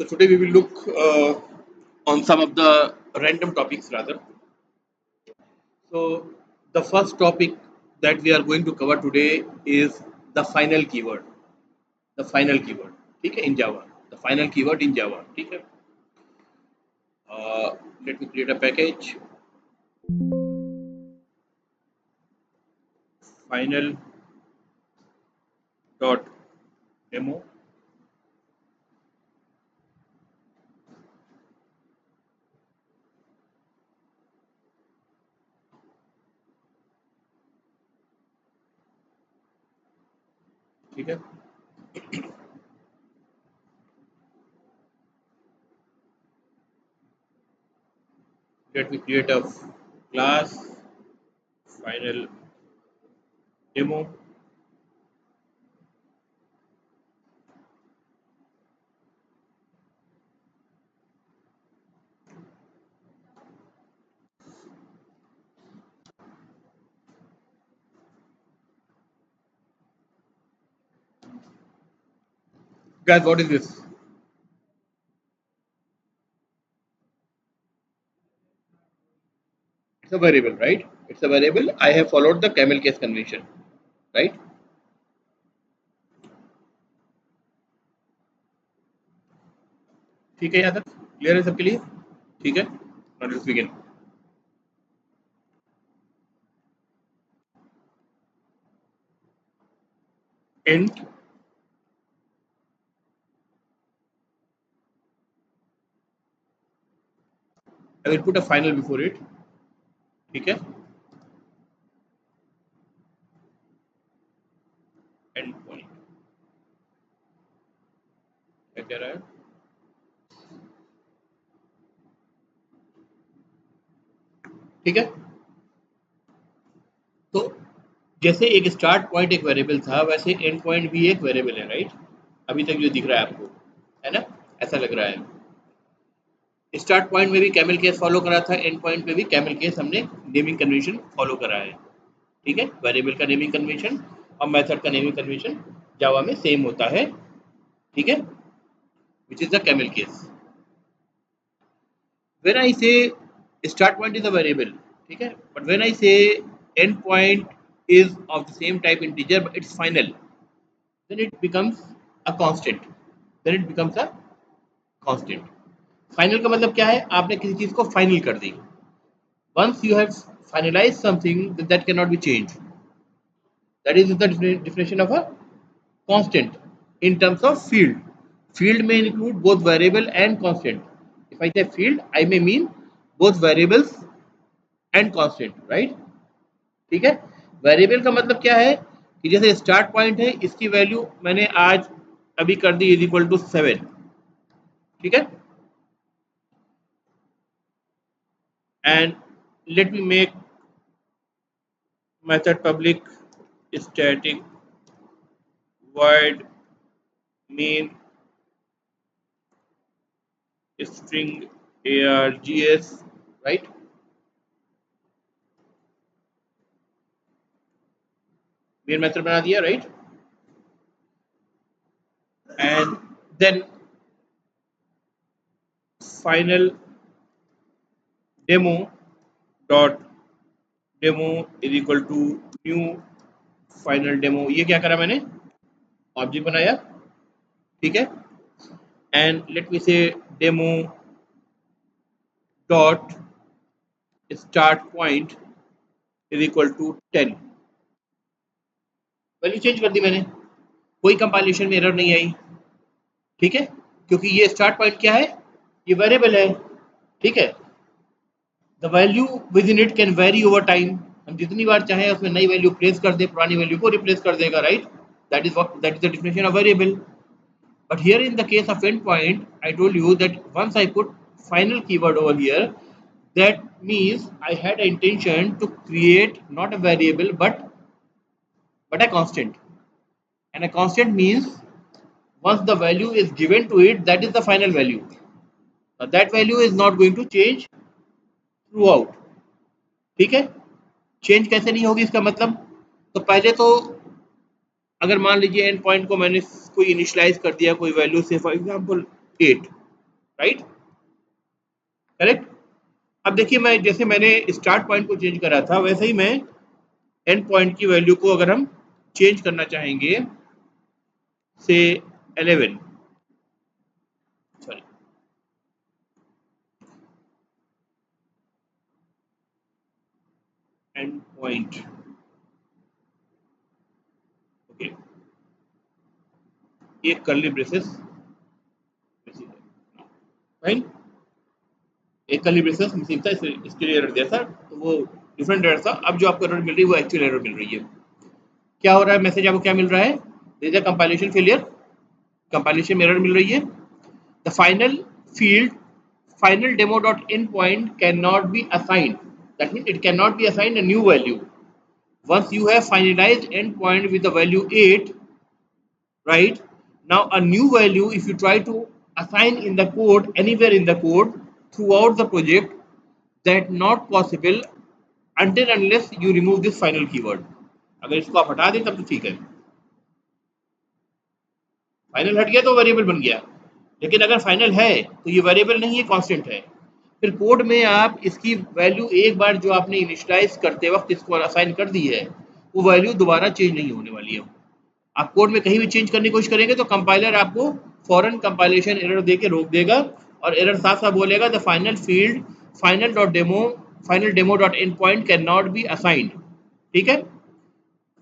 So today we will look on some of the random topics rather. So the first topic that we are going to cover today is the final keyword. The final keyword, ठीक है, in Java. The final keyword in Java, ठीक है. Let me create a package. Final dot demo. ठीक है. Let me create a class final demo. Guys, what is this? It's a variable, right? It's a variable. I have followed the camel case convention, right? ठीक है यहाँ तक clear है सबके लिए? ठीक है. Now let's begin. Int I will put a final before it. ठीक है. End point. क्या कह रहा है? ठीक है. तो जैसे एक स्टार्ट पॉइंट एक वेरिएबल था, वैसे एंड पॉइंट भी एक वेरिएबल है, राइट? अभी तक जो दिख रहा है आपको, है ना? ऐसा लग रहा है. स्टार्ट पॉइंट में भी कैमल केस फॉलो करा था, एंड पॉइंट पे भी कैमल केस हमने नेमिंग कन्वेंशन फॉलो करा है. ठीक है. वेरिएबल का नेमिंग कन्वेंशन और मेथड का नेमिंग कन्वेंशन जावा में सेम होता है. ठीक है. Which is the camel case. when I say start point is a variable, ठीक है, but when I say end point is of the same type integer but it's final, then it becomes a constant. then it becomes a constant. Final का मतलब क्या है? आपने किसी चीज को फाइनल कर दी. once you have finalized something, that cannot be changed. that is the definition of a constant. In terms of field may include both variable and constant. if I say field, I may mean both variables and constant, right? ठीक है. Variable का मतलब क्या है कि जैसे start point है, इसकी वैल्यू मैंने आज अभी कर दी इज इक्वल टू 7. ठीक है. And let me make method public static void main string args, right? Main method बना दिया, right? And then final demo dot demo is equal to new final demo. ये क्या करा मैंने? ऑब्जेक्ट बनाया. ठीक है. And let me say demo dot start point is equal to 10. Value change कर दी मैंने. कोई कंपाइलेशन में एरर नहीं आई. ठीक है. क्योंकि ये स्टार्ट पॉइंट क्या है? ये वेरिएबल है. ठीक है. The value with in it can very over time. हम जितनी बार चाहें उसमें नई वैल्यू प्लेस कर दें, पुरानी वैल्यू को रिप्लेस कर देगा, right? That is the definition of variable. But here in the case of endpoint, I told you that once I put final keyword over here, that means I had an intention to create not a variable but a constant. And a constant means once the value is given to it, that is the final value. Now that value is not going to change throughout. ठीक है. Change कैसे नहीं होगी इसका मतलब? तो पहले तो अगर मान लीजिए एंड पॉइंट को मैंने कोई इनिशियलाइज कर दिया कोई वैल्यू से, फॉर एग्जांपल 8. Right, correct. अब देखिए, मैं जैसे मैंने स्टार्ट पॉइंट को चेंज करा था वैसे ही मैं एंड पॉइंट की वैल्यू को अगर हम चेंज करना चाहेंगे से 11, सॉरी, एंड पॉइंट, ओके, ये कर्ली ब्रेसेस, फाइन, एक कर्ली ब्रेसेस मिसिंग था, इसके लिए एरर दिया था, तो वो डिफरेंट एरर था। अब जो आपको एरर मिल रही है वो एक्चुअल एरर मिल रही है। क्या हो रहा है, मैसेज आपको क्या मिल रहा है, there is a compilation failure, compilation में एरर मिल रही है। The final field final demo dot endpoint cannot be assigned, that means it cannot be assigned a new value once you have finalized endpoint with the value 8, right? Now a new value, if you try to assign in the code, anywhere in the code throughout the project, that not possible until unless you remove this final keyword. अगर इसको आप हटा दें तब तो ठीक है, final हट गया तो वेरिएबल बन गया, लेकिन अगर फाइनल है तो ये वेरिएबल नहीं है, कांस्टेंट है। फिर कोड में आप इसकी वैल्यू एक बार जो आपने इनिशियलाइज करते वक्त इसको असाइन कर दी है, वो वैल्यू दोबारा चेंज नहीं होने वाली है। आप कोड में कहीं भी चेंज करने की कोशिश करेंगे तो कंपाइलर आपको फॉरन कंपाइलेशन एरर दे के रोक देगा, और एरर साफ साफ बोलेगा the final field final demo dot and point can not be assigned. ठीक है,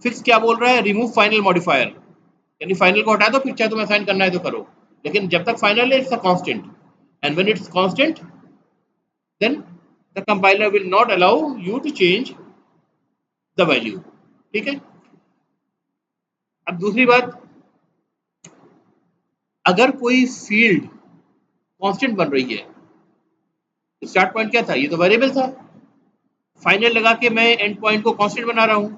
फिक्स क्या बोल रहा है, रिमूव फाइनल मॉडिफायर, यानी फाइनल को हटा दो, फिर चाहे तुम्हें असाइन करना है तो करो, लेकिन जब तक फाइनल है it's a constant, and when it's constant then the compiler will not allow you to change the value। ठीक है। अब दूसरी बात, अगर कोई फील्ड कांस्टेंट बन रही है, स्टार्ट पॉइंट क्या था, ये तो वेरिएबल था, फाइनल लगा के मैं एंड पॉइंट को कांस्टेंट बना रहा हूँ,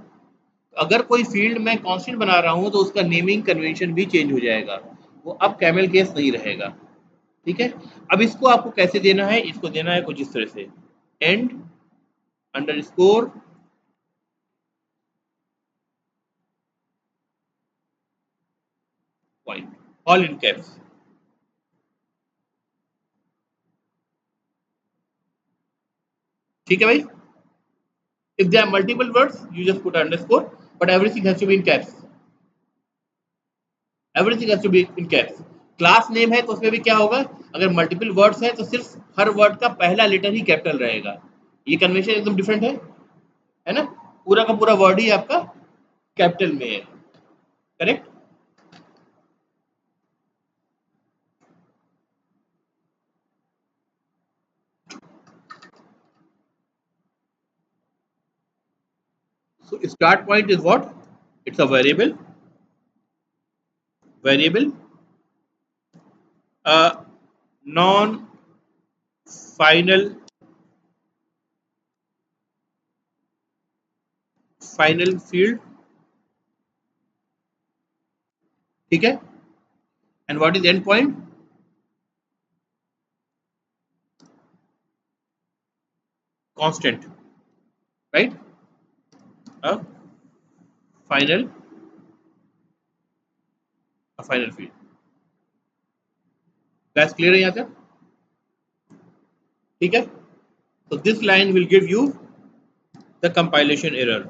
अगर कोई फील्ड मैं कांस्टेंट बना रहा हूँ तो उसका नेमिंग कन्वेंशन भी चेंज हो जाएगा, वो अब कैमल केस नहीं रहेगा। ठीक है, अब इसको आपको कैसे देना है, इसको देना है कुछ इस तरह से, and underscore point, all in caps. ठीक है भाई, if there are multiple words you just put underscore, but everything has to be in caps, everything has to be in caps। Class name है तो उसमें भी क्या होगा, अगर मल्टीपल वर्ड्स है तो सिर्फ हर वर्ड का पहला लेटर ही कैपिटल रहेगा। ये कन्वेंशन एकदम डिफरेंट है ना, पूरा का पूरा वर्ड ही आपका कैपिटल में है, correct. So start point is what, it's a variable non final field। ठीक है, and what is and point, constant, right, final final field. That's clear है यहाँ तक, ठीक है। So this line will give you the compilation error।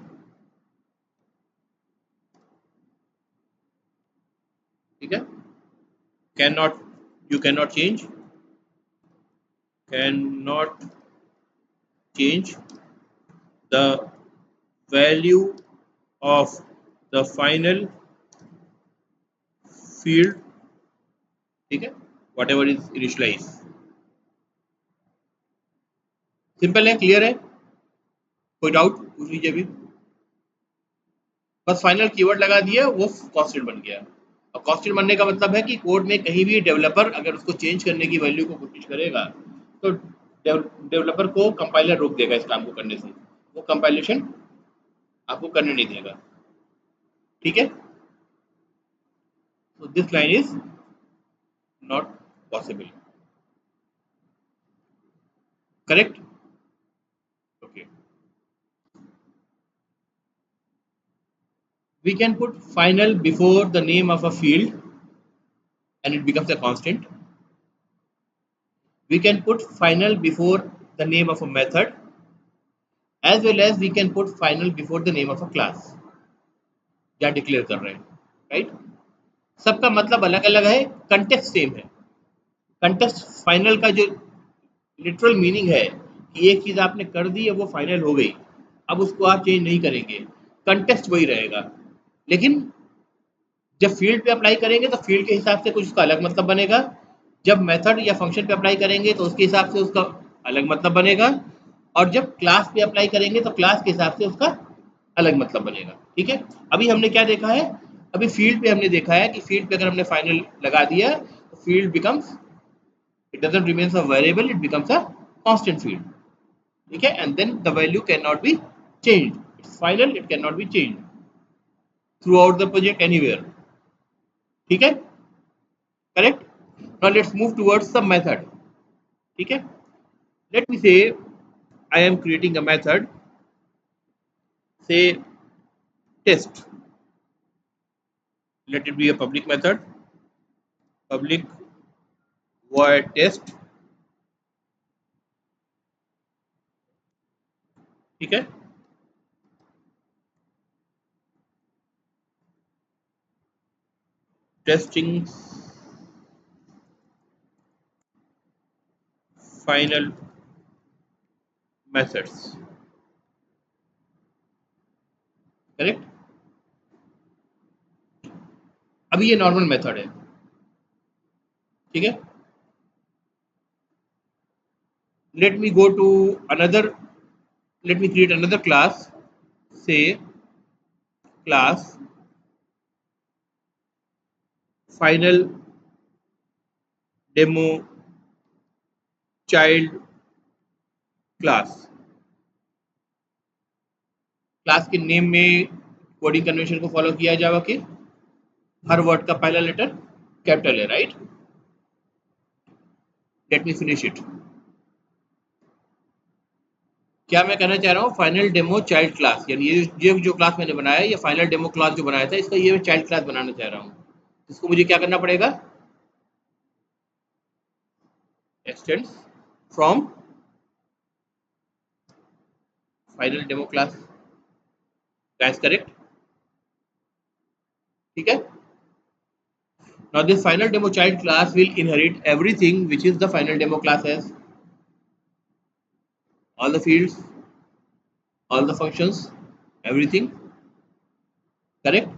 ठीक है, cannot, you cannot change the value of the final field। ठीक है, whatever is initialize। Simple है, क्लियर है, कोई डाउट पूछ लीजिए अभी। बस फाइनल कीवर्ड लगा दिया, वो कांस्टेंट बन गया। और कांस्टेंट बनने का मतलब है कि कोड में कहीं भी डेवलपर अगर उसको चेंज करने की वैल्यू को कोशिश करेगा तो डेवलपर को कंपाइलर रोक देगा इस काम को करने से, वो कंपाइलेशन आपको करने नहीं देगा। ठीक है, so this line is not possible, correct, okay। We can put final before the name of a field and it becomes a constant, we can put final before the name of a method as well as we can put final before the name of a class. क्या declare कर रहे हैं, right? सबका मतलब अलग अलग है, context same है. कंटेक्स्ट फाइनल का जो लिटरल मीनिंग है कि एक चीज आपने कर दी है वो फाइनल हो गई, अब उसको आप चेंज नहीं करेंगे, कंटेक्स्ट वही रहेगा. लेकिन जब फील्ड पे अप्लाई करेंगे तो फील्ड के हिसाब से कुछ उसका अलग मतलब बनेगा, जब मेथड या फंक्शन पे अप्लाई करेंगे तो उसके हिसाब से उसका अलग मतलब बनेगा, और जब क्लास पे अप्लाई करेंगे तो क्लास के हिसाब से उसका अलग मतलब बनेगा. ठीक है, अभी हमने क्या देखा है, अभी फील्ड पे हमने देखा है कि फील्ड पे अगर हमने फाइनल लगा दिया तो field becomes, it doesn't remains a variable, it becomes a constant field. ठीक है, and then the value cannot be changed, it's final, it cannot be changed throughout the project anywhere. ठीक है, correct. now let's move towards the method. ठीक है, let me say I am creating a method, say test, let it be a public method, public void test. ठीक है, testing final methods, correct. अभी ये normal method है. ठीक है, let me go to another, let me create another class, say class final demo child class. Class के name में coding convention को फॉलो किया जाएगा कि हर वर्ड का पहला लेटर कैपिटल है, right. Let me finish it. क्या मैं कहना चाह रहा हूँ, फाइनल डेमो चाइल्ड क्लास, यानी ये जो क्लास मैंने बनाया है, ये फाइनल डेमो क्लास जो बनाया था इसका ये मैं चाइल्ड क्लास बनाना चाह रहा हूँ. इसको मुझे क्या करना पड़ेगा, extends from final demo class, guys correct. ठीक है, now this final demo child class will inherit everything which is the final demo class has, all the fields, all the functions, everything, correct.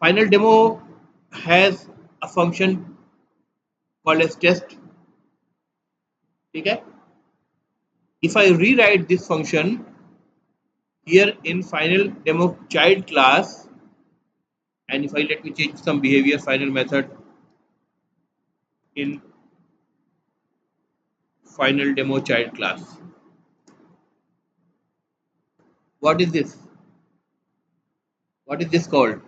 Final demo has a function called as test. ठीक है, if I rewrite this function here in final demo child class, and if I let me change some behavior final method in final demo child class, what is this, what is this called,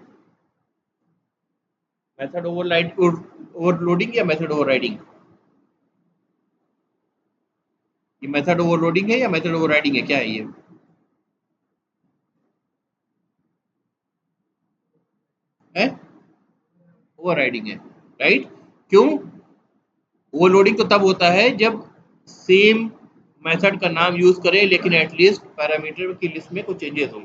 method override or overloading या method overriding, ये method overloading है या method overriding है, क्या है ये, है overriding है, राइट. क्यों, ओवरलोडिंग तो तब होता है जब सेम मेथड का नाम यूज करें लेकिन एटलीस्ट पैरामीटर की लिस्ट में कुछ चेंजेस हो,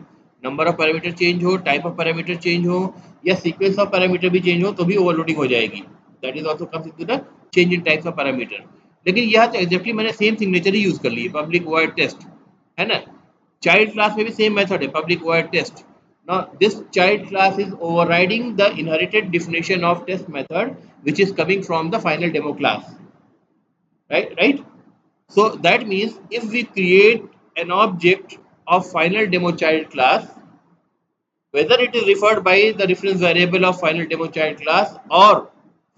नंबर ऑफ पैरामीटर चेंज हो, टाइप ऑफ पैरामीटर चेंज हो, या सीक्वेंस ऑफ पैरामीटर भी चेंज हो तो भी ओवरलोडिंग हो जाएगी. That is also comes into the change in types of parameter. लेकिन यहाँ तो एग्जैक्टली मैंने सेम सिग्नेचर ही यूज कर ली है, पब्लिक वॉइड टेस्ट, है ना. चाइल्ड क्लास में भी सेम मेथड है, public void test. Now this child class is overriding the inherited definition of test method which is coming from the final demo class, right. So that means if we create an object of final demo child class, whether it is referred by the reference variable of final demo child class or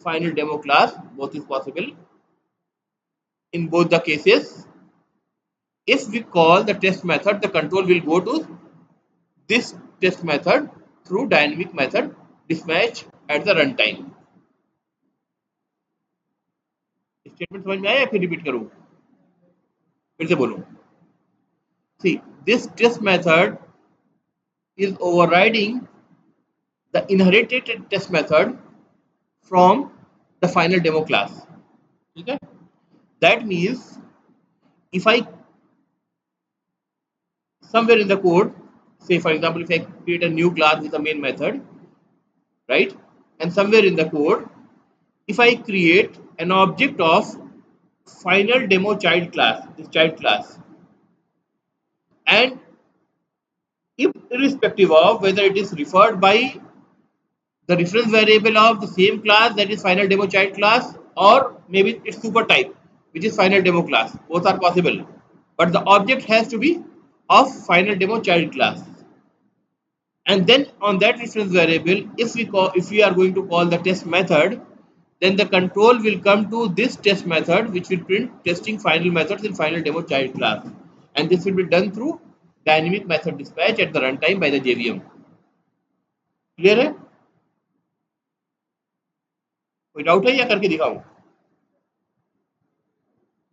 final demo class, both is possible. In both the cases, if we call the test method, the control will go to this test method through dynamic method dispatch at the runtime. Statement समझ में आया या फिर repeat करूं, फिर से बोलूं. See, this test method is overriding the inherited test method from the final demo class. ठीक है, that means if I somewhere in the code, say for example if I create a new class with a main method, right, and somewhere in the code if I create an object of final demo child class, this child class, and if irrespective of whether it is referred by the reference variable of the same class, that is final demo child class, or maybe its super type which is final demo class, both are possible, but the object has to be of final demo child class. And then on that reference variable, if we are going to call the test method, then the control will come to this test method which will print testing final methods in final demo child class, and this will be done through dynamic method dispatch at the runtime by the JVM. Clear है? कोई doubt है या करके दिखाऊं?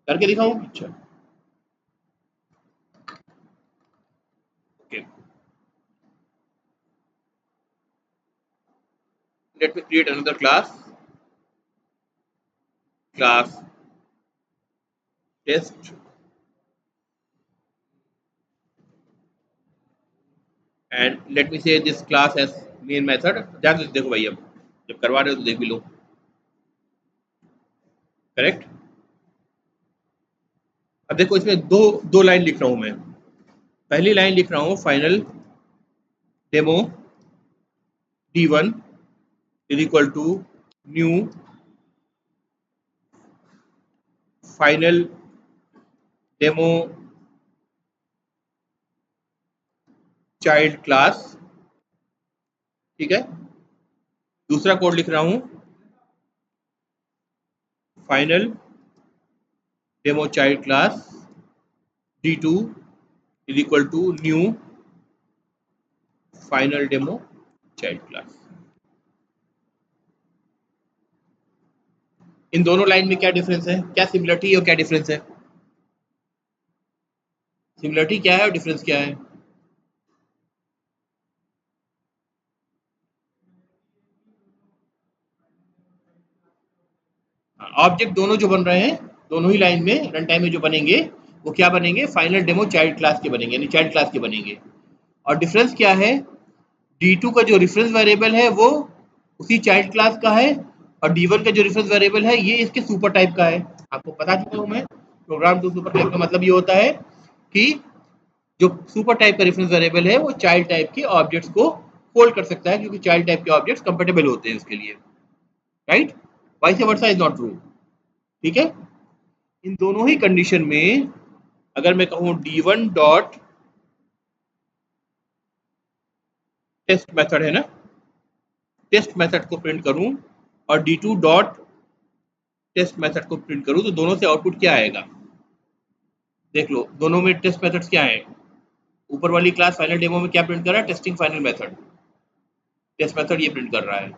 करके दिखाऊं? अच्छा, okay, let me create another class test, and let me say this class as main method. ध्यान से देखो भाई, अब जब करवा रहे हो तो देख भी लो, करेक्ट। अब देखो इसमें दो लाइन लिख रहा हूं मैं। पहली लाइन लिख रहा हूं final demo d1 is equal to new final demo child class, ठीक है। दूसरा कोड लिख रहा हूं final demo child class d2 is equal to new final demo child class. इन दोनों लाइन में क्या डिफरेंस है, क्या सिमिलरिटी और क्या डिफरेंस है? सिमिलरिटी क्या है और डिफरेंस क्या है? ऑब्जेक्ट दोनों जो बन रहे हैं, दोनों ही लाइन में रन टाइम में जो बनेंगे वो क्या बनेंगे? फाइनल डेमो चाइल्ड क्लास के बनेंगे, यानी चाइल्ड क्लास के बनेंगे। और डिफरेंस क्या है? D2 का जो रेफरेंस वेरिएबल है वो उसी चाइल्ड क्लास का है, और D1 का जो रेफरेंस वेरिएबल है ये इसके सुपर टाइप का है। आपको बता चुका हूं मैं, प्रोग्राम टू सुपर टाइप का मतलब ये होता है कि जो सुपर टाइप का रेफरेंस वेरिएबल है वो चाइल्ड टाइप के ऑब्जेक्ट्स को होल्ड कर सकता है, क्योंकि चाइल्ड टाइप के ऑब्जेक्ट्स कंपेटेबल होते हैं उसके लिए, right. Vice versa is not true, ठीक है। इन दोनों ही कंडीशन में अगर मैं कहूं D1 डॉट टेस्ट मेथड है ना, टेस्ट मेथड को प्रिंट करूं और D2 डॉट टेस्ट मेथड को प्रिंट करूं, तो दोनों से आउटपुट क्या आएगा? देख लो, दोनों में टेस्ट मेथड्स क्या है? ऊपर वाली क्लास फाइनल डेमो में क्या प्रिंट कर रहा है? Testing final method, test method ये प्रिंट कर रहा है।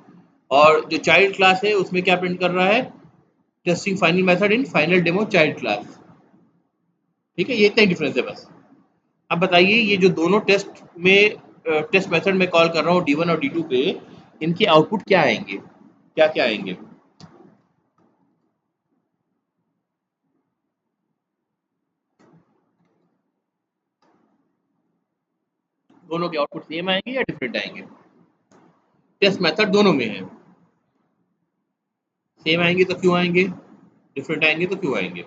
और जो चाइल्ड क्लास है उसमें क्या प्रिंट कर रहा है? Testing final method in final demo child class, ठीक है। ये इतना ही डिफरेंस है बस। अब बताइए, ये जो दोनों टेस्ट में टेस्ट मेथड में कॉल कर रहा हूँ D1 और D2 पे, इनके आउटपुट क्या आएंगे? क्या क्या आएंगे? दोनों के आउटपुट सेम आएंगे या डिफरेंट आएंगे? टेस्ट मेथड दोनों में है, सेम आएंगे तो क्यों आएंगे? डिफरेंट आएंगे तो क्यों आएंगे?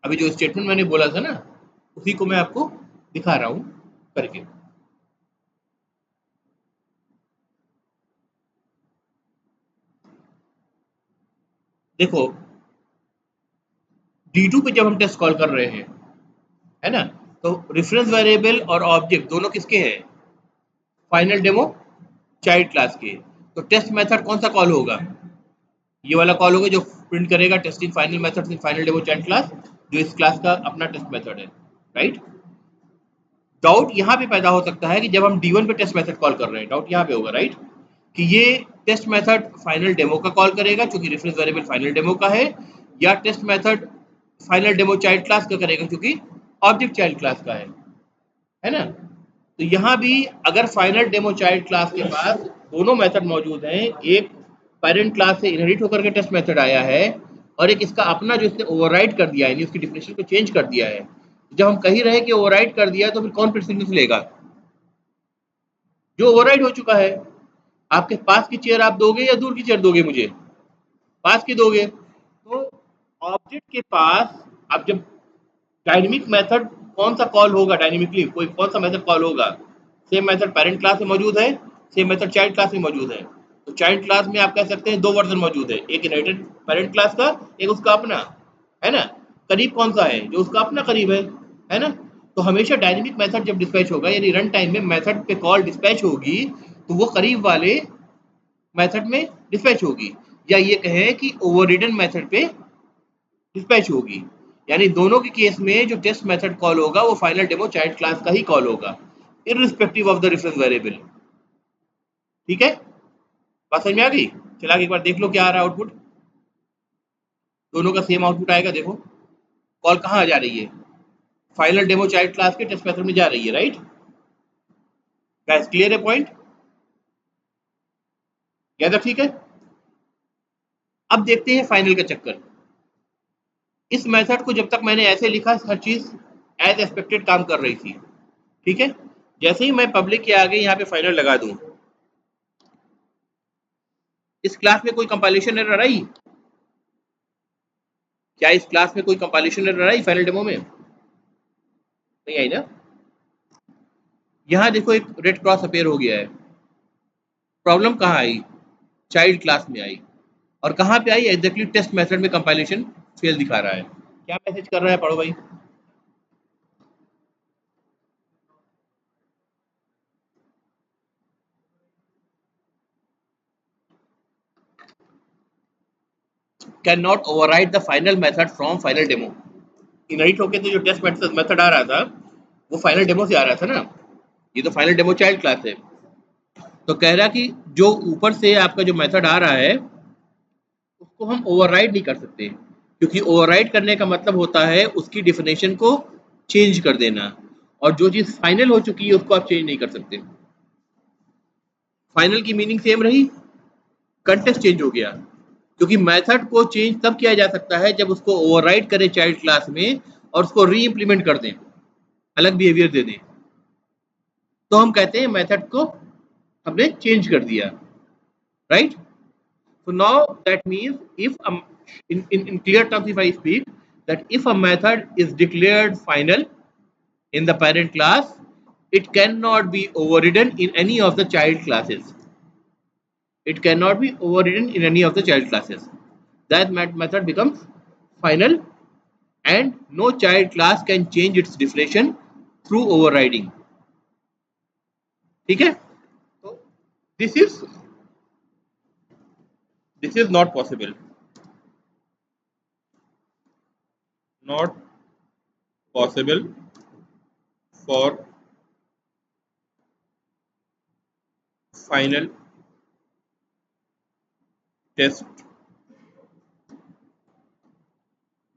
अभी जो स्टेटमेंट मैंने बोला था ना, उसी को मैं आपको दिखा रहा हूं करके। देखो, D2 पे जब हम टेस्ट कॉल कर रहे हैं, है ना, तो रेफरेंस वेरिएबल और ऑब्जेक्ट दोनों किसके हैं? फाइनल डेमो चाइल्ड क्लास के। तो टेस्ट मेथड कौन सा कॉल होगा? ये वाला कॉल होगा जो प्रिंट करेगा testing final method in final demo child class, जो इस क्लास का अपना टेस्ट मेथड है, राइट। डाउट यहाँ पे पैदा हो सकता है कि जब हम D1 पे टेस्ट मेथड कॉल कर रहे हैं, डाउट यहाँ पे होगा, राइट, कि ये टेस्ट मेथड फाइनल डेमो का कॉल करेगा क्योंकि रेफरेंस वेरिएबल फाइनल डेमो का है, या test method final demo child class का करेगा क्योंकि ऑब्जेक्ट चाइल्ड क्लास का है ना। तो यहाँ भी अगर फाइनल डेमो चाइल्ड क्लास के पास दोनों मेथड मौजूद हैं, एक पेरेंट क्लास से इनहेरिट होकर के टेस्ट मेथड आया है और एक इसका अपना जो इसने ओवरराइड कर दिया है, यानी उसकी डिफिनेशन को चेंज कर दिया है। जब हम कह रहे हैं कि ओवरराइड कर दिया तो फिर कौन प्रेसिडेंस लेगा? जो ओवरराइड हो चुका है। आपके पास की चेयर आप दोगे या दूर की चेयर दोगे? मुझे पास की दोगे। तो ऑब्जेक्ट के पास अब जब डायनेमिक मेथड कौन सा कॉल होगा, डायनेमिकली कोई कौन सा मेथड कॉल होगा? सेम मेथड पेरेंट क्लास में मौजूद है, सेम मेथड चाइल्ड क्लास में मौजूद है। तो चाइल्ड क्लास में आप कह सकते हैं दो वर्जन मौजूद है, एक इनहेरिटेड पेरेंट क्लास का, एक उसका अपना, है ना। करीब कौन सा है? जो उसका अपना करीब है ना। तो हमेशा डायनेमिक मेथड जब डिस्पैच होगा, यानी रन टाइम में मेथड पे कॉल डिस्पैच होगी, तो वो करीब वाले मेथड में डिस्पैच होगी, या ये कहें कि ओवररिडन मेथड पे डिस्पैच होगी। यानी दोनों के केस में जो टेस्ट मेथड कॉल होगा वो फाइनल डेमो चाइल्ड क्लास का ही कॉल होगा, irrespective of the reference variable. ठीक है, बात समझ में आ गई? चला एक बार देख लो क्या आ रहा है आउटपुट। दोनों का सेम आउटपुट आएगा। देखो कॉल कहाँ जा रही है? फाइनल डेमो चाइल्ड क्लास के टेस्ट मेथड में जा रही है, राइट? गाइस क्लियर है पॉइंट? क्या ठीक है? अब देखते हैं फाइनल का चक्कर। इस मेथड को जब तक मैंने ऐसे लिखा, हर चीज एज एक्सपेक्टेड काम कर रही थी। ठीक है, जैसे ही मैं पब्लिक के आगे यहाँ पे फाइनल लगा दूं, इस क्लास में कोई कंपाइलेशन एरर आई? क्या इस क्लास में कोई compilation error I final demo में? नहीं आई ना। यहाँ देखो एक रेड क्रॉस अपेयर हो गया है। प्रॉब्लम कहाँ आई? चाइल्ड क्लास में आई। और कहाँ पे आई? एग्जैक्टली टेस्ट मेथड में कंपाइलेशन फेल दिखा रहा है। क्या मैसेज कर रहा है? पढ़ो भाई। Can not override the final method from final demo. Inherit होके तो जो टेस्ट मेथड आ रहा था वो फाइनल डेमो से आ रहा था ना। ये तो फाइनल डेमो चाइल्ड क्लास है। तो कह रहा कि जो ऊपर से आपका जो मेथड आ रहा है उसको हम ओवरराइड नहीं कर सकते, क्योंकि ओवरराइड करने का मतलब होता है उसकी डिफिनेशन को चेंज कर देना, और जो चीज फाइनल हो चुकी है उसको आप चेंज नहीं कर सकते। फाइनल की मीनिंग सेम रही, कंटेक्स्ट चेंज हो गया। क्योंकि मेथड को चेंज तब किया जा सकता है जब उसको ओवरराइड करें चाइल्ड क्लास में और उसको री इम्प्लीमेंट कर दें, अलग बिहेवियर दे दें, तो हम कहते हैं मेथड को हमने चेंज कर दिया, right? So now that means if in clear terms, if I speak that if a method is declared final in the parent class, it cannot be overridden in any of the child classes. It cannot be overridden in any of the child classes. That method becomes final, and no child class can change its definition through overriding. ठीक है? तो this is not possible. Not possible for final test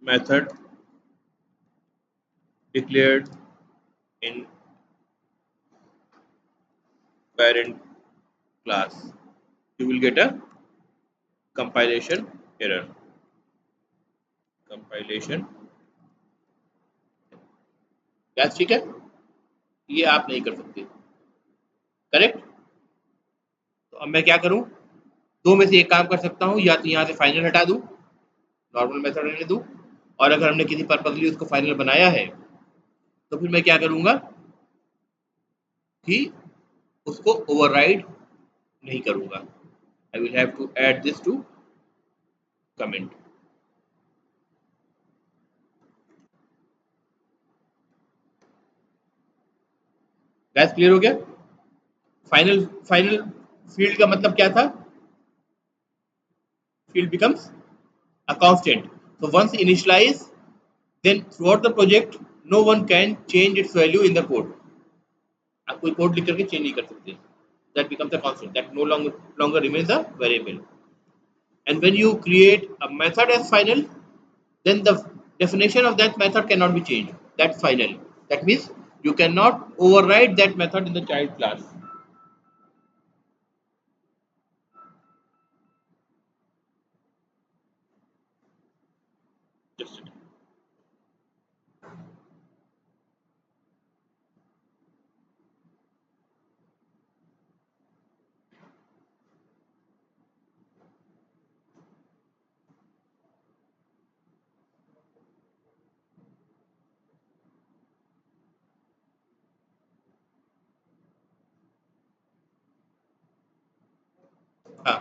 method declared in parent class. You will get a compilation error. Compilation. क्या ठीक है? ये आप नहीं कर सकते, करेक्ट? तो अब मैं क्या करूं? दो में से एक काम कर सकता हूं, या तो यहाँ से फाइनल हटा दूं, नॉर्मल मेथड रहने दूं, और अगर हमने किसी पर्पजली उसको फाइनल बनाया है तो फिर मैं क्या करूंगा कि उसको ओवरराइड नहीं करूंगा। I will have to add this to comment. Guys clear हो गया? फाइनल फील्ड का मतलब क्या था? Field becomes a constant. So once initialized, then throughout the project, no one can change its value in the code. आप कोई code लिख करके चेंज नहीं कर सकते. That becomes a constant. That no longer remains a variable. And when you create a method as final, then the definition of that method cannot be changed. that's final. That means you cannot override that method in the child class. Just it. हाँ,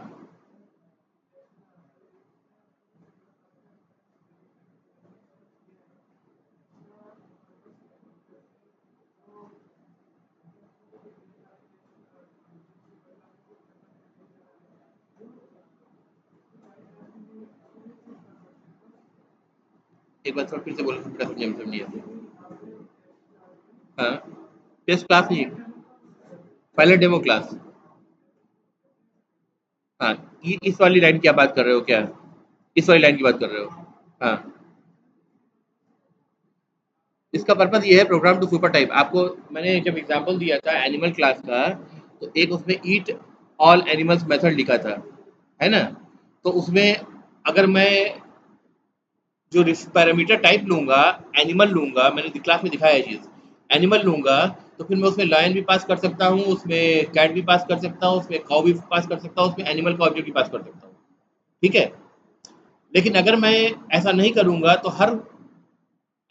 एक बार थोड़ा फिर से बोलो, थोड़ा समझिए। हाँ, test class नहीं, पहले डेमो क्लास। हाँ, ये इस वाली लाइन की आप बात कर रहे हो क्या? इस वाली लाइन की बात कर रहे हो? हाँ, इसका पर्पस ये है प्रोग्राम टू सुपर टाइप। आपको मैंने जब एग्जांपल दिया था एनिमल क्लास का, तो एक उसमें ईट ऑल एनिमल्स मेथड लिखा था, है ना? तो उसमें अगर मैं जो पैरामीटर टाइप लूंगा, एनिमल लूंगा, मैंने क्लास में दिखाया है चीज, एनिमल लूंगा, तो फिर मैं उसमें लायन भी पास कर सकता हूँ, उसमें कैट भी पास कर सकता हूँ, उसमें काउ भी पास कर सकता हूँ, उसमें एनिमल का ऑब्जेक्ट भी पास कर सकता हूँ। ठीक है? लेकिन अगर मैं ऐसा नहीं करूंगा तो हर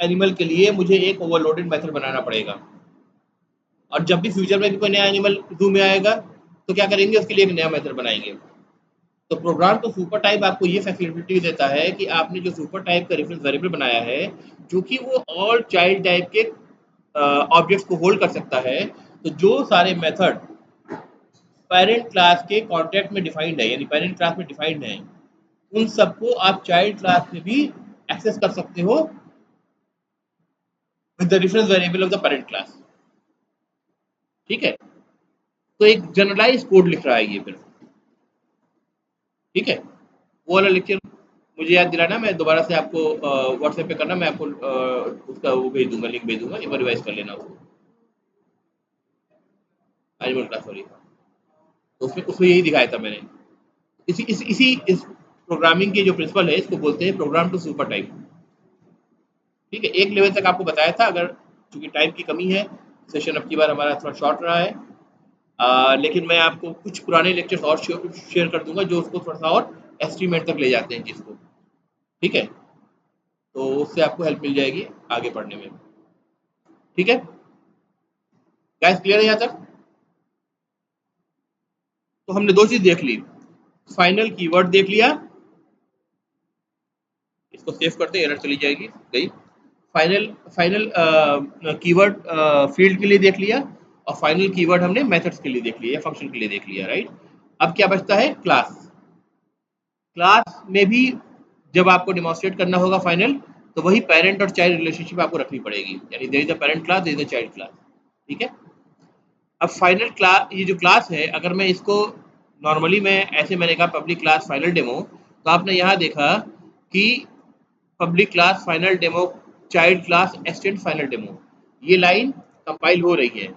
एनिमल के लिए मुझे एक ओवरलोडेड मेथड बनाना पड़ेगा, और जब भी फ्यूचर में भी कोई नया एनिमल जू में आएगा तो क्या करेंगे, उसके लिए एक नया मेथड बनाएंगे। तो प्रोग्राम तो सुपर टाइप आपको ये फैसिलिटी देता है कि आपने जो सुपर टाइप का रेफरेंस वेरिएबल बनाया है, चूंकि वो ऑल चाइल्ड टाइप के ऑब्जेक्ट्स को होल्ड कर सकता है, तो जो सारे मेथड पेरेंट क्लास के कॉन्टेक्ट में डिफाइंड है, यानी पेरेंट क्लास में डिफाइंड है, उन सबको आप चाइल्ड क्लास में भी एक्सेस कर सकते हो with the reference variable of the parent class. ठीक है? तो एक जनरलाइज कोड लिख रहा है ये फिर। ठीक है? वो वाला लेक्चर मुझे याद दिलाना, मैं दोबारा से आपको व्हाट्सएप पे करना, मैं आपको उसका वो भेज दूंगा, लिंक भेज दूंगा, एक बार रिवाइज कर लेना उसको, एनिमल क्लास सॉरी। तो उसमें उसमें यही दिखाया था मैंने। इस प्रोग्रामिंग के जो प्रिंसिपल है, इसको बोलते हैं प्रोग्राम टू सुपर टाइप। ठीक है? एक लेवल तक आपको बताया था, अगर चूंकि टाइम की कमी है, सेशन अब की बार हमारा थोड़ा शॉर्ट रहा है, लेकिन मैं आपको कुछ पुराने लेक्चर्स और शेयर कर दूंगा जो उसको थोड़ा सा और एस्टीमेट तक ले जाते हैं जिसको। ठीक है? तो उससे आपको हेल्प मिल जाएगी आगे पढ़ने में। ठीक है गाइस, क्लियर है यहाँ तक? तो हमने दो चीज देख ली, फाइनल कीवर्ड देख लिया, इसको सेव करते, एरर चली जाएगी, गई। फाइनल फाइनल कीवर्ड फील्ड के लिए देख लिया, और फाइनल कीवर्ड हमने मेथड्स के लिए देख लिया, फंक्शन के लिए देख लिया, राइट? अब क्या बचता है? क्लास। क्लास में भी जब आपको डिमॉन्स्ट्रेट करना होगा फाइनल, तो वही पेरेंट और चाइल्ड रिलेशनशिप आपको रखनी पड़ेगी, यानी there is a parent class, there is a child class. ठीक है? अब फाइनल क्लास, ये जो क्लास है, अगर मैं इसको नॉर्मली मैं ऐसे, मैंने कहा पब्लिक क्लास फाइनल डेमो, तो आपने यहाँ देखा कि public class final demo child class extend final demo, ये लाइन कंपाइल हो रही है।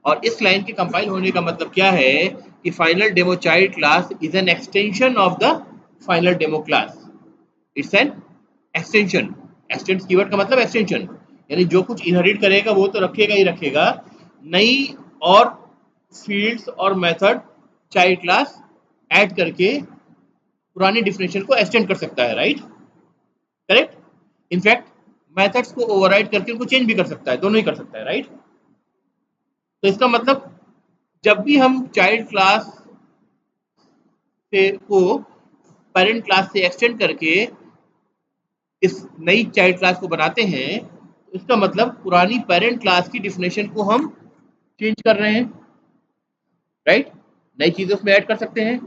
और इस लाइन के कंपाइल होने का मतलब क्या है कि final demo child class is an extension of the final demo class. It's an extension. Extend keyword का मतलब एक्सटेंशन, यानी जो कुछ इनहेरिट करेगा वो तो रखेगा ही रखेगा, नई और फील्ड्स और मेथड चाइल्ड क्लास ऐड करके पुरानी डिफिनेशन को एक्सटेंड कर सकता है, राइट? करेक्ट? इनफैक्ट मेथड्स को ओवरराइड करके उनको चेंज भी कर सकता है, दोनों ही कर सकता है, राइट? तो इसका मतलब जब भी हम चाइल्ड क्लास से को पेरेंट क्लास से एक्सटेंड करके इस नई चाइल्ड क्लास को बनाते हैं, तो इसका मतलब पुरानी पेरेंट क्लास की डिफिनेशन को हम चेंज कर रहे हैं, राइट? नई चीजें उसमें ऐड कर सकते हैं,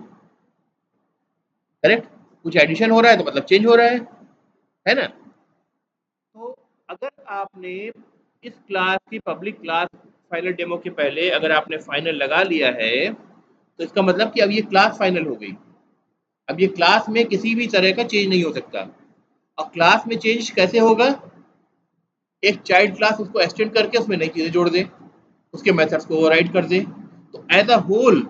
करेक्ट? कुछ एडिशन हो रहा है तो मतलब चेंज हो रहा है ना? तो अगर आपने इस क्लास की पब्लिक क्लास फाइनल डेमो के पहले अगर आपने फाइनल लगा लिया है, तो इसका मतलब कि अब ये क्लास फाइनल हो गई। अब ये क्लास में किसी भी तरह का चेंज नहीं हो सकता। और क्लास में चेंज कैसे होगा? एक चाइल्ड क्लास उसको एक्सटेंड करके उसमें नई चीजें जोड़ दे, उसके मेथड्स को ओवरराइड कर दे। तो एज अ होल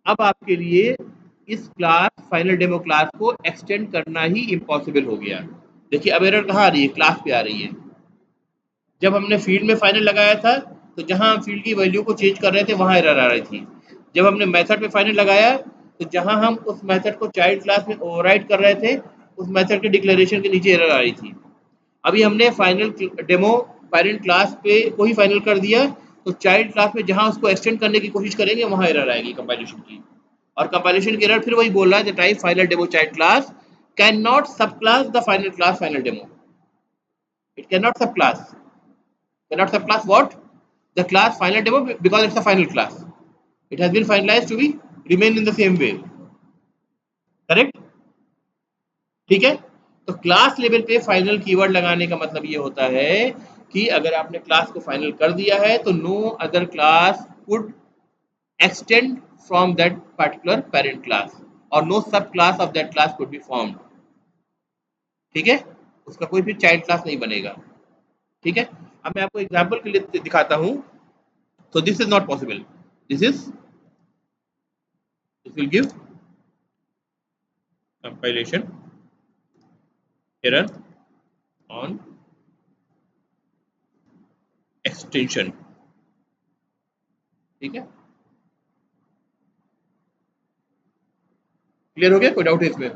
अब आपके लिए इस क्लास फाइनल डेमो क्लास को एक्सटेंड करना ही इम्पॉसिबल हो गया। देखिए अब एरर कहाँ आ रही है, क्लास पे आ रही है। जब हमने फील्ड में फाइनल लगाया था तो जहां हम फील्ड की वैल्यू को चेंज कर रहे थे वहां एरर आ रही थी। जब हमने मेथड पे फाइनल लगाया तो जहां हम उस मेथड को चाइल्ड क्लास में ओवरराइड कर रहे थे उस मेथड के डिक्लेरेशन के नीचे एरर आ रही थी। अभी हमने फाइनल डेमो पेरेंट क्लास पे को ही फाइनल कर दिया तो चाइल्ड क्लास में जहां उसको एक्सटेंड करने की कोशिश करेंगे वहां एरर आएगी कंपाइलेशन की। और कंपाइलेशन की एरर फिर वही बोल रहा है the type final demo child class can not subclass the final class final demo. It can not subclass, cannot subclass what? The class final demo because it's a final class. It has been finalized to be remain in the same way. Correct? ठीक है। तो class level पे final keyword लगाने का मतलब ये होता है कि अगर आपने क्लास को फाइनल कर दिया है तो no other class could extend from that particular parent class और no subclass of that class could be formed. ठीक है, उसका कोई भी चाइल्ड क्लास नहीं बनेगा। ठीक है, अब मैं आपको एग्जांपल के लिए दिखाता हूं। So this is not possible. This will give compilation error on extension. ठीक है, क्लियर हो गया? कोई डाउट है इसमें?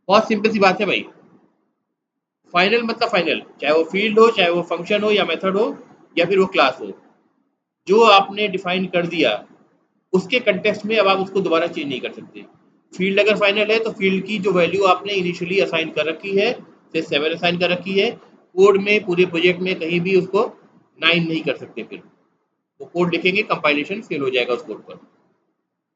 बहुत सिंपल सी बात है भाई। फाइनल मतलब फाइनल, चाहे वो फील्ड हो, चाहे वो फंक्शन हो या मेथड हो या फिर वो क्लास हो, जो आपने डिफाइन कर दिया उसके कंटेक्स्ट में अब आप उसको दोबारा चेंज नहीं कर सकते। फील्ड अगर फाइनल है तो फील्ड की जो वैल्यू आपने इनिशियली असाइन कर रखी है, से 7 असाइन कर रखी है, कोड में पूरे प्रोजेक्ट में कहीं भी उसको 9 नहीं कर सकते। फिर वो कोड लिखेंगे, कंपाइलेशन फेल हो जाएगा उस कोड पर।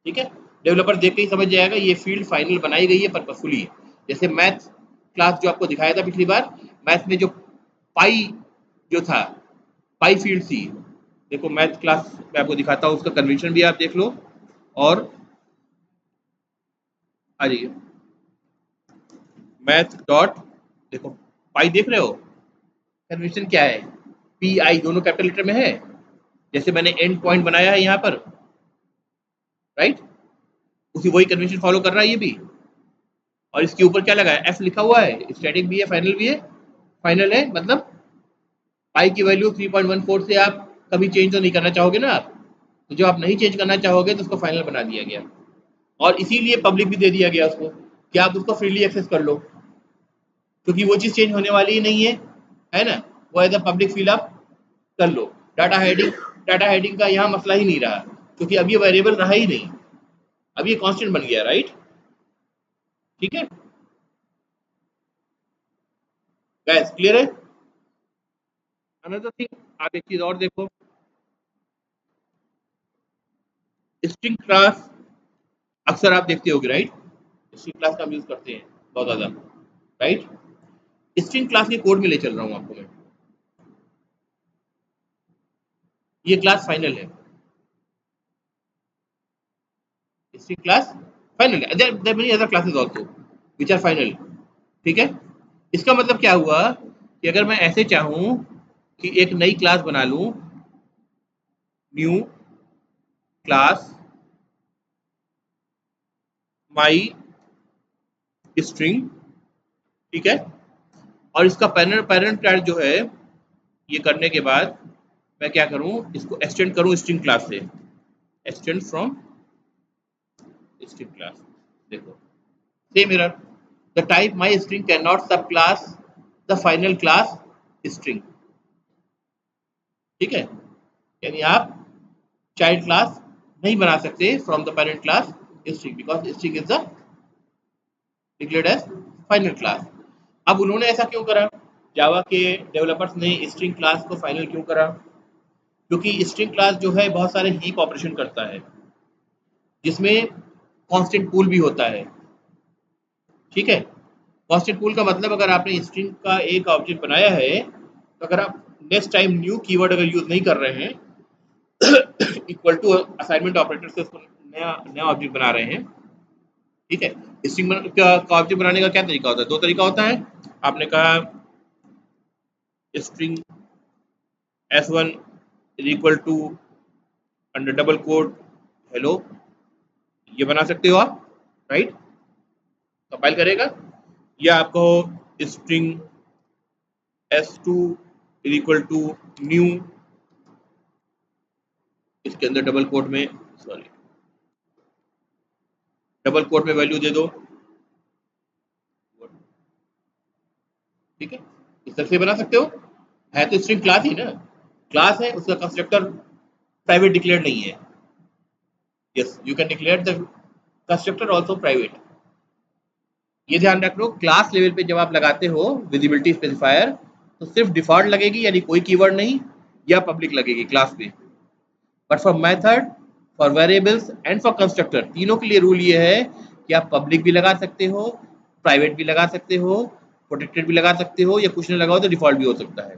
ठीक है, डेवलपर देख के ही समझ जाएगा ये फील्ड फाइनल बनाई गई है पर्पसफुली। जैसे मैथ क्लास जो आपको दिखाया था पिछली बार, मैथ में जो पाई जो था, पाई फील्ड थी, देखो मैथ क्लास में आपको दिखाता हूँ, उसका कन्वेंशन भी आप देख लो। और आ जाइए मैथ डॉट, देखो पाई देख रहे हो, कन्वेंशन क्या है, पी आई दोनों कैपिटल लेटर में है, जैसे मैंने एंड पॉइंट बनाया है यहाँ पर, राइट, उसी वही कन्वेंशन फॉलो कर रहा है ये भी। और इसके ऊपर क्या लगा है, एफ लिखा हुआ है, स्टैटिक भी है फाइनल भी है। फाइनल है मतलब पाई की वैल्यू 3.14 से आप कभी चेंज तो नहीं करना चाहोगे ना आप, तो जो आप नहीं चेंज करना चाहोगे तो उसको फाइनल बना दिया गया। और इसीलिए पब्लिक भी दे दिया गया उसको कि आप उसको फ्रीली एक्सेस कर लो, क्योंकि वो चीज़ चेंज होने वाली ही नहीं है ना, वो एज अ पब्लिक फील आप कर लो। डाटा हेडिंग का यहाँ मसला ही नहीं रहा, क्योंकि अब ये वेरिएबल रहा ही नहीं, अब ये कांस्टेंट बन गया, राइट। ठीक है गाइस, क्लियर है? अनदर थिंग, आप एक चीज और देखो, स्ट्रिंग क्लास अक्सर आप देखते होगे, राइट। स्ट्रिंग क्लास का हम यूज करते हैं बहुत ज्यादा, राइट। स्ट्रिंग क्लास के कोड में ले चल रहा हूँ आपको मैं। ये क्लास फाइनल है, स्ट्रिंग क्लास फाइनल है। There many other classes also which are final. ठीक है, इसका मतलब क्या हुआ कि अगर मैं ऐसे चाहूं कि एक नई क्लास बना लूं, न्यू क्लास माई स्ट्रिंग, ठीक है, और इसका पैरेंट पैरेंट क्लास जो है, ये करने के बाद मैं क्या करूं, इसको एक्सटेंड करूं स्ट्रिंग क्लास से, एक्सटेंड फ्रॉम स्ट्रिंग क्लास। देखो same error, the type my string can not subclass the final class string. ठीक है, यानी आप चाइल्ड क्लास नहीं बना सकते from the parent class string because string is the declared as final class. अब उन्होंने ऐसा क्यों करा, जावा के डेवलपर्स ने स्ट्रिंग क्लास को फाइनल क्यों करा, क्योंकि स्ट्रिंग क्लास जो है बहुत सारे हीप ऑपरेशन करता है, जिसमें कांस्टेंट पूल भी होता है। ठीक है, कांस्टेंट पूल का मतलब अगर आपने स्ट्रिंग का एक ऑब्जेक्ट बनाया है तो अगर आप नेक्स्ट टाइम न्यू कीवर्ड अगर यूज नहीं कर रहे हैं इक्वल टू असाइनमेंट ऑपरेटर से उसको नया नया ऑब्जेक्ट बना रहे हैं। ठीक है, स्ट्रिंग का ऑब्जेक्ट बनाने का क्या तरीका होता है, दो तरीका होता है। आपने कहा string s1 is equal to under double quote hello, ये बना सकते हो आप, राइट? कंपाइल करेगा, या आप कहो string s2 is equal to new, इसके अंदर डबल कोट में, सॉरी, डबल कोट में वैल्यू दे दो, ठीक है? इस तरह से बना सकते हो। है तो स्ट्रिंग क्लास ही ना, क्लास है, उसका कंस्ट्रक्टर प्राइवेट डिक्लेयर नहीं है। Yes, you can declare the constructor also private. ये ध्यान रख लो, क्लास लेवल पे जब आप लगाते हो विजिबिलिटी स्पेसिफायर, तो सिर्फ डिफॉल्ट लगेगी, यानी कोई कीवर्ड नहीं, या पब्लिक लगेगी क्लास पे। But for method, for variables and for constructor, तीनों के लिए रूल ये है कि आप पब्लिक भी लगा सकते हो, प्राइवेट भी लगा सकते हो, प्रोटेक्टेड भी लगा सकते हो, या कुछ नहीं लगाओ तो डिफॉल्ट भी हो सकता है,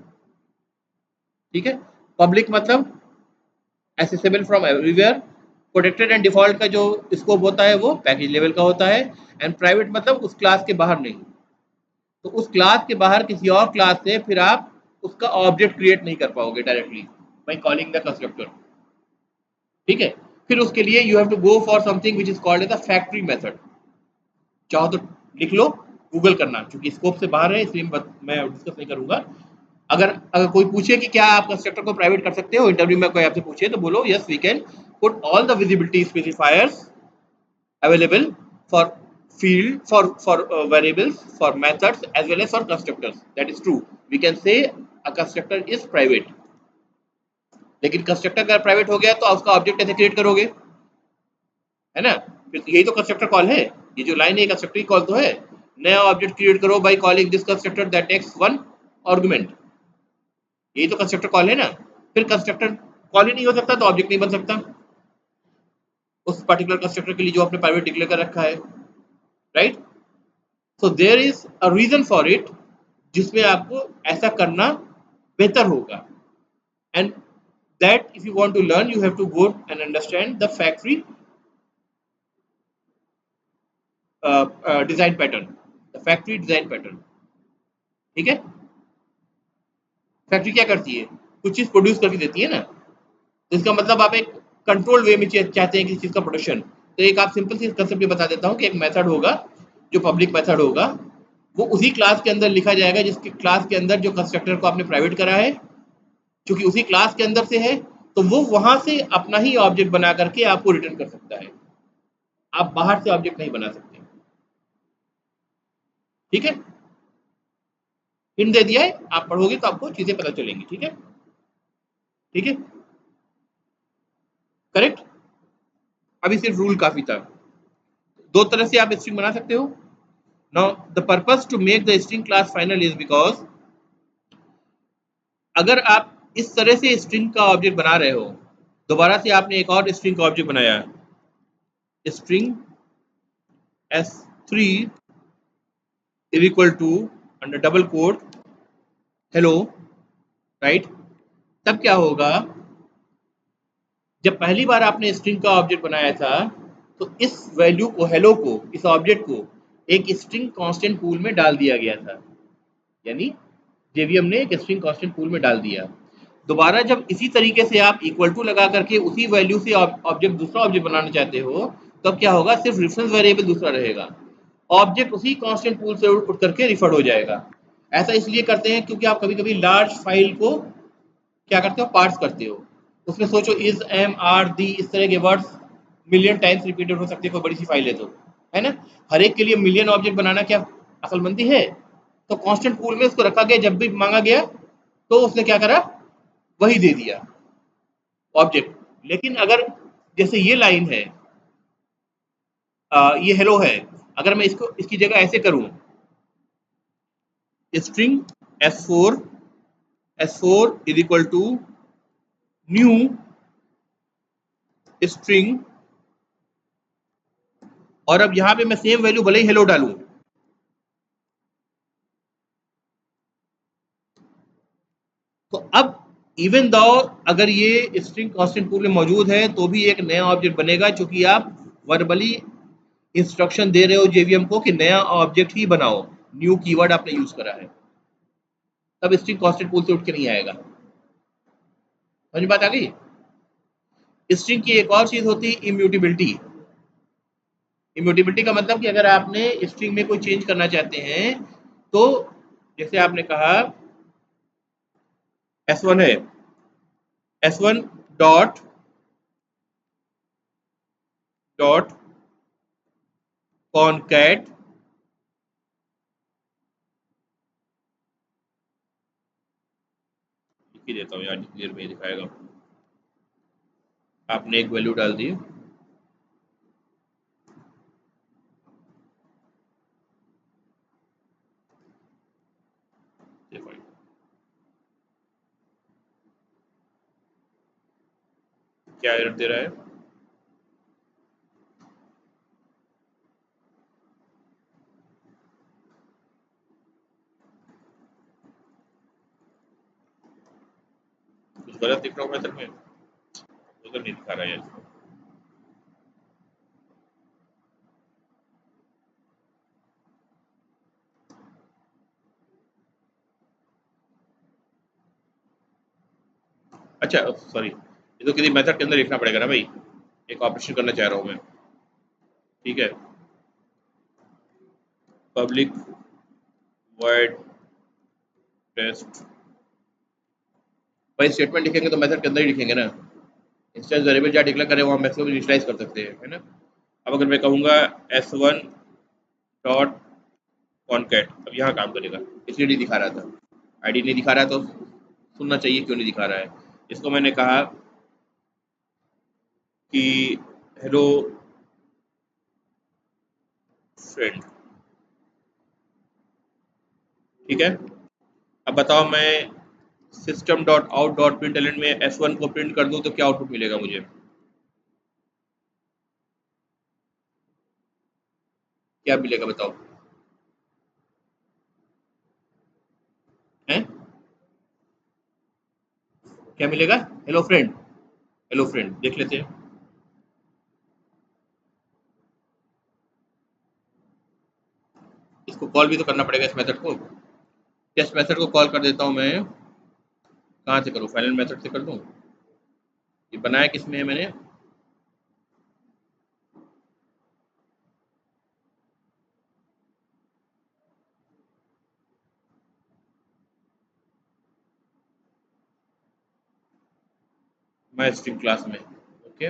ठीक है? पब्लिक मतलब accessible from everywhere, protected and default का जो स्कोप होता है वो पैकेज लेवल का होता है, एंड प्राइवेट मतलब उस क्लास के बाहर नहीं। तो उस क्लास के बाहर किसी और क्लास से फिर आप उसका ऑब्जेक्ट क्रिएट नहीं कर पाओगे directly by calling the constructor, ठीक है? फिर उसके लिए you have to go for something which is called as the factory method. चाहो तो लिख लो, गूगल करना, क्योंकि स्कोप से बाहर है इसलिए मैं डिस्कस नहीं करूंगा। अगर अगर कोई पूछे कि क्या आप कंस्ट्रक्टर को प्राइवेट कर सकते हो, इंटरव्यू में कोई आपसे पूछे, तो बोलो yes we can put all the visibility specifiers available for field, for variables, for methods as well as for constructors. That is true. We can say a constructor is private. लेकिन constructor अगर private हो गया तो उसका object कैसे create करोगे, है ना? फिर यही तो कंस्ट्रक्टर कॉल है, ये जो लाइन है कंस्ट्रक्टर कॉल तो है। नया ऑब्जेक्ट क्रिएट करो by calling this constructor that takes one argument, यही तो कंस्ट्रक्टर कॉल है ना। फिर कंस्ट्रक्टर कॉल ही नहीं हो सकता तो ऑब्जेक्ट नहीं बन सकता उस पर्टिकुलर कंस्ट्रक्टर के लिए जो आपने प्राइवेट डिक्लेयर कर रखा है, right? So there is a reason for it, जिसमें आपको ऐसा करना बेहतर होगा, and that if you want to learn you have to go and understand the factory design pattern, the factory design pattern, ठीक है? फैक्ट्री क्या करती है, कुछ चीज प्रोड्यूस करके देती है ना, तो इसका मतलब आप एक कंट्रोल वे में चाहते हैं किसी चीज का प्रोडक्शन, तो एक आप सिंपल सी कंसेप्ट बता देता हूँ कि एक मेथड होगा जो पब्लिक मेथड होगा, वो उसी क्लास के अंदर लिखा जाएगा जिसके क्लास के अंदर जो कंस्ट्रक्टर को आपने प्राइवेट करा है, क्योंकि उसी क्लास के अंदर से है, तो वो वहां से अपना ही ऑब्जेक्ट बना करके आपको रिटर्न कर सकता है, आप बाहर से ऑब्जेक्ट नहीं बना सकते, ठीक है? हिंट दे दिया है, आप पढ़ोगे तो आपको चीजें पता चलेंगी, ठीक है? ठीक है, करेक्ट। अभी सिर्फ रूल काफी था। दो तरह से आप स्ट्रिंग बना सकते हो। Now the purpose to make the string class final is because अगर आप इस तरह से स्ट्रिंग का ऑब्जेक्ट बना रहे हो, दोबारा से आपने एक और स्ट्रिंग का ऑब्जेक्ट बनाया, string s3 is equal to under double quote hello, right? तब क्या होगा, जब पहली बार आपने स्ट्रिंग का ऑब्जेक्ट बनाया था तो इस वैल्यू को, हेलो को, इस ऑब्जेक्ट को एक स्ट्रिंग कांस्टेंट पूल में डाल दिया गया था, यानी जेवीएम ने एक स्ट्रिंग कांस्टेंट पूल में डाल दिया। दोबारा जब इसी तरीके से आप इक्वल टू लगा करके उसी वैल्यू से ऑब्जेक्ट, दूसरा ऑब्जेक्ट बनाना चाहते हो, तब क्या होगा, सिर्फ रेफरेंस वेरिएबल दूसरा रहेगा, ऑब्जेक्ट उसी कांस्टेंट पूल से उठ करके रिफर हो जाएगा। ऐसा इसलिए करते हैं क्योंकि आप कभी कभी लार्ज फाइल को क्या करते हो, पार्ट्स करते हो, उसमें सोचो इज, एम, आर, दी, इस तरह के वर्ड्स मिलियन टाइम्स रिपीटेड हो सकते हैं, कोई बड़ी सी फाइल है तो, है ना? हर एक के लिए मिलियन ऑब्जेक्ट बनाना क्या अकलमंदी है? तो कांस्टेंट पूल में उसको रखा गया, जब भी मांगा गया तो उसने क्या करा, वही दे दिया ऑब्जेक्ट। लेकिन अगर जैसे ये लाइन है, ये हेलो है, अगर मैं इसको, इसकी जगह ऐसे करूं, string s4 is equal to new string, और अब यहां पे मैं सेम वैल्यू भले ही हेलो डालूं, तो अब इवन दो अगर ये स्ट्रिंग कांस्टेंट पूल में मौजूद है तो भी एक नया ऑब्जेक्ट बनेगा, क्योंकि आप वर्बली इंस्ट्रक्शन दे रहे हो जेवीएम को कि नया ऑब्जेक्ट ही बनाओ, न्यू कीवर्ड आपने यूज करा है, तब स्ट्रिंग कांस्टेंट पूल से उठ के नहीं आएगा। समझ बात आ गई? स्ट्रिंग की एक और चीज होती है इम्यूटेबिलिटी। इम्यूटेबिलिटी का मतलब कि अगर आपने स्ट्रिंग में कोई चेंज करना चाहते हैं तो जैसे आपने कहा S1 है, S1 डॉट डॉट कॉनकैट लिख ही देता हूँ यार, देर में दिखाएगा। आपने एक वैल्यू डाल दी, क्या एरर दे रहा है? कुछ गलत दिख रहा हूँ मेथड में? उधर नहीं दिखा रहा है इसको। अच्छा सॉरी, ये तो किसी मेथड के अंदर लिखना पड़ेगा ना भाई, एक ऑपरेशन करना चाह रहा हूँ मैं। ठीक है, पब्लिक वर्ड टेस्ट। भाई स्टेटमेंट लिखेंगे तो मेथड के अंदर ही लिखेंगे ना। इंस्टेंस वेरिएबल जहाँ डिक्लेयर करें वहाँ मैक्सिमम इनिशियलाइज कर सकते हैं, है ना। अब अगर मैं कहूँगा S1 डॉट कॉनकैट, अब यहाँ काम करेगा, इसलिए नहीं दिखा रहा था। आईडी नहीं दिखा रहा तो सुनना चाहिए क्यों नहीं दिखा रहा है। इसको मैंने कहा कि हेलो फ्रेंड, ठीक है। अब बताओ मैं system dot out dot println में S1 को प्रिंट कर दूं तो क्या आउटपुट मिलेगा मुझे? क्या मिलेगा बताओ? हैं? क्या मिलेगा? हेलो फ्रेंड, हेलो फ्रेंड देख लेते हैं। इसको कॉल भी तो करना पड़ेगा इस मेथड को। टेस्ट मेथड को कॉल कर देता हूँ मैं। कहाँ से करूँ? फाइनल मेथड से कर दूँ? ये बनाया किसमें है मैंने? माई स्ट्रीम क्लास में। ओके,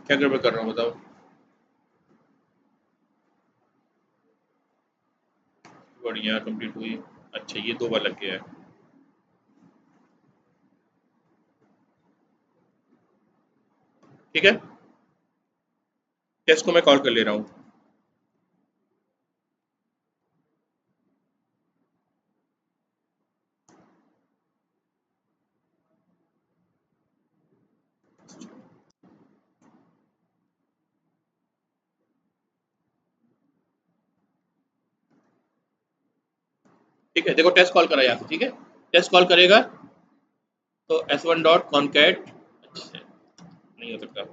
क्या गड़बड़ कर रहा हूँ बताओ? बढ़िया कंप्लीट हुई। अच्छा ये 2 बार लग गया है। ठीक है, टेस्ट को मैं कॉल कर ले रहा हूँ। ठीक है, देखो टेस्ट कॉल करा यहाँ से। ठीक है, टेस्ट कॉल करेगा तो S1 डॉट कॉनकैट, अच्छा नहीं हो सकता,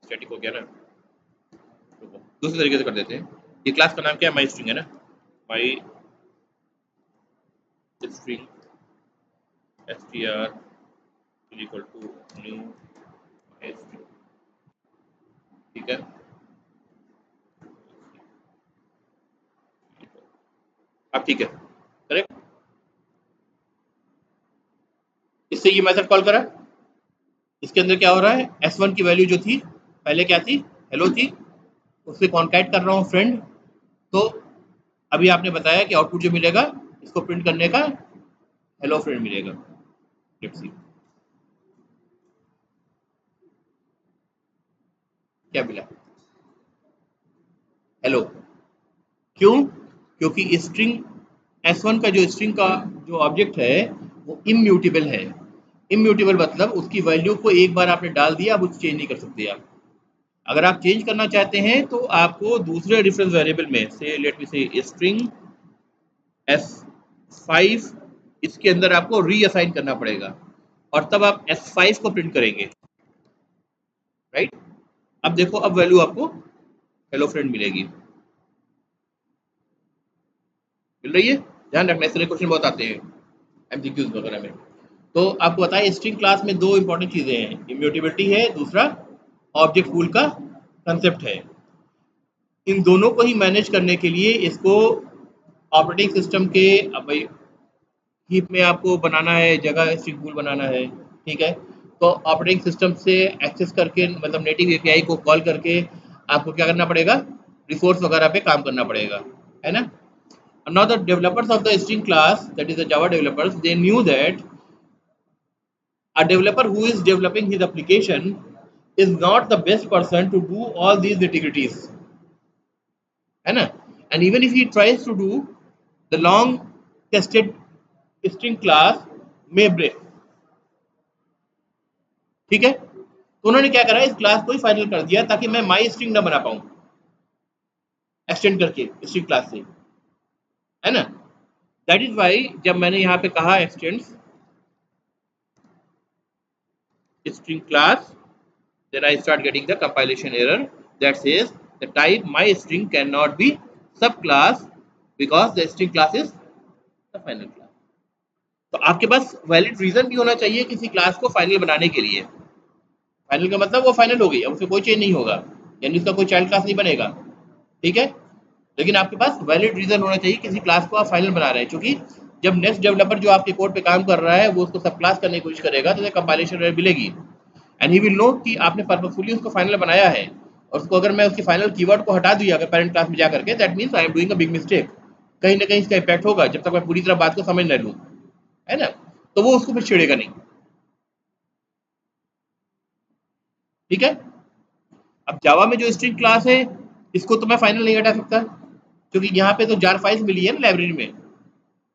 स्टैटिक हो गया ना। रुको, दूसरे तरीके से कर देते हैं। ये क्लास का नाम क्या है? माई स्ट्रिंग है ना। My string str equal to new my string. ठीक है, अब ठीक है, करेक्ट। इससे ये मेथड कॉल करा, इसके अंदर क्या हो रहा है? S1 की वैल्यू जो थी पहले क्या थी? हेलो थी, उससे कॉन्टैक्ट कर रहा हूँ फ्रेंड। तो अभी आपने बताया कि आउटपुट जो मिलेगा इसको प्रिंट करने का हेलो फ्रेंड मिलेगा। Let's see. क्या मिला? हेलो। क्यों? क्योंकि स्ट्रिंग S1 का जो ऑब्जेक्ट है वो इम्यूटेबल है। इम्यूटेबल मतलब उसकी वैल्यू को एक बार आपने डाल दिया, अब उसे चेंज नहीं कर सकते आप। अगर आप चेंज करना चाहते हैं तो आपको दूसरे रेफरेंस वेरिएबल में से लेट मी से स्ट्रिंग S5 इसके अंदर आपको रीअसाइन करना पड़ेगा और तब आप S5 को प्रिंट करेंगे, राइट? अब देखो, अब वैल्यू आपको हेलो फ्रेंड मिलेगी। मिल रही है? ध्यान रखना, इस तरह क्वेश्चन बहुत आते हैं एमसीक्यूज वगैरह में। तो आपको बताएं, स्ट्रिंग क्लास में दो इंपॉर्टेंट चीजें हैं, इम्यूटेबिलिटी है, दूसरा ऑब्जेक्ट पूल का कंसेप्ट है। इन दोनों को ही मैनेज करने के लिए इसको ऑपरेटिंग सिस्टम के भाई हीप में आपको बनाना है, जगह स्ट्रिंग पूल बनाना है, ठीक है? तो ऑपरेटिंग सिस्टम से एक्सेस करके, मतलब नेटिव एपीआई को कॉल करके आपको क्या करना पड़ेगा? रिसोर्स वगैरह पे काम करना पड़ेगा, है ना? Now the developers of the string class, that is the Java developers, they knew that a developer who is developing his application is not the best person to do all these nitty-gritties, है ना? And even if he tries to do the long tested string class may break, ठीक है? तो उन्होंने क्या करा, इस class को ही फाइनल कर दिया ताकि मैं माई स्ट्रिंग ना बना पाऊं एक्सटेंड करके स्ट्रिंग क्लास से, है ना? दैट इज वाई जब मैंने यहाँ पे कहा x tends string class, then I start getting the compilation error that says the type my string cannot be subclass because the string class is the final class. तो आपके पास वैलिड रीजन भी होना चाहिए किसी क्लास को फाइनल बनाने के लिए। फाइनल का मतलब वो फाइनल हो गई, अब उसमें कोई चेंज नहीं होगा, यानी उसका कोई चाइल्ड क्लास नहीं बनेगा, ठीक है? लेकिन आपके पास वैलिड रीजन होना चाहिए किसी क्लास को आप फाइनल बना रहे हैं, क्योंकि जब नेक्स्ट डेवलपर जो आपके कोड पे काम कर रहा है वो उसको सब क्लास करने की कोशिश करेगा तो कंपाइलेशन एरर मिलेगी, एंड ही विल नो कि आपने पर्पसफुली उसको फाइनल बनाया है, और उसको अगर मैं उसकी फाइनल कीवर्ड को हटा दिया अगर पेरेंट क्लास में जा करके, that means I am doing a big mistake. कहीं ना कहीं इसका इम्पैक्ट होगा जब तक मैं पूरी तरह बात को समझ न लूँ, है ना? तो वो उसको फिर छेड़ेगा नहीं, ठीक है? अब जावा में जो स्ट्रिंग क्लास है इसको तो मैं फाइनल नहीं हटा सकता, क्योंकि यहाँ पे तो जार फाइल्स मिली है ना लाइब्रेरी में,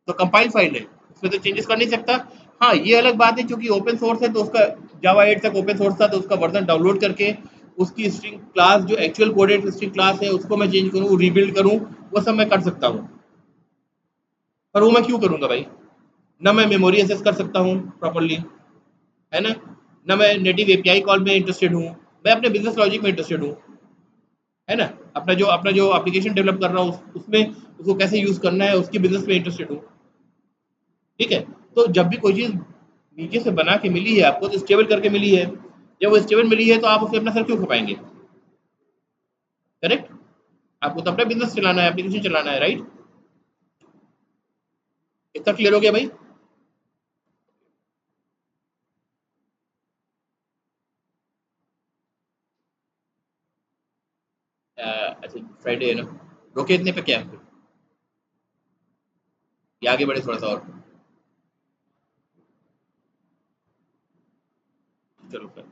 तो कंपाइल फाइल है, उसमें तो चेंजेस कर नहीं सकता। हाँ, ये अलग बात है क्योंकि ओपन सोर्स है तो उसका जावा 8 तक ओपन सोर्स था तो उसका वर्जन डाउनलोड करके उसकी स्ट्रिंग क्लास जो एक्चुअल कोडेड स्ट्रिंग क्लास है उसको मैं चेंज करूँ, रीबिल्ड करूँ, वो सब मैं कर सकता हूँ। पर वो मैं क्यों करूँगा भाई? ना मैं मेमोरी एक्सेस कर सकता हूँ प्रॉपरली, है ना? ना मैं नेटिव एपीआई कॉल में इंटरेस्टेड हूँ, मैं अपने बिजनेस लॉजिक में इंटरेस्टेड हूँ, है ना? अपना जो एप्लीकेशन डेवलप कर रहा हूँ उसमें उसको कैसे यूज़ करना है उसकी बिजनेस में इंटरेस्टेड हूँ, ठीक है? तो जब भी कोई चीज़ नीचे से बना के मिली है आपको तो स्टेबल करके मिली है, जब वो स्टेबल मिली है तो आप उसे अपना सर क्यों खपाएंगे? करेक्ट? आपको तो अपना बिजनेस चलाना है, एप्लीकेशन चलाना है, राइट? इतना क्लियर हो गया भाई? अच्छा, फ्राइडे है ना, रोके इतने पे क्या है? ये आगे बढ़े थोड़ा सा और, चलो फिर।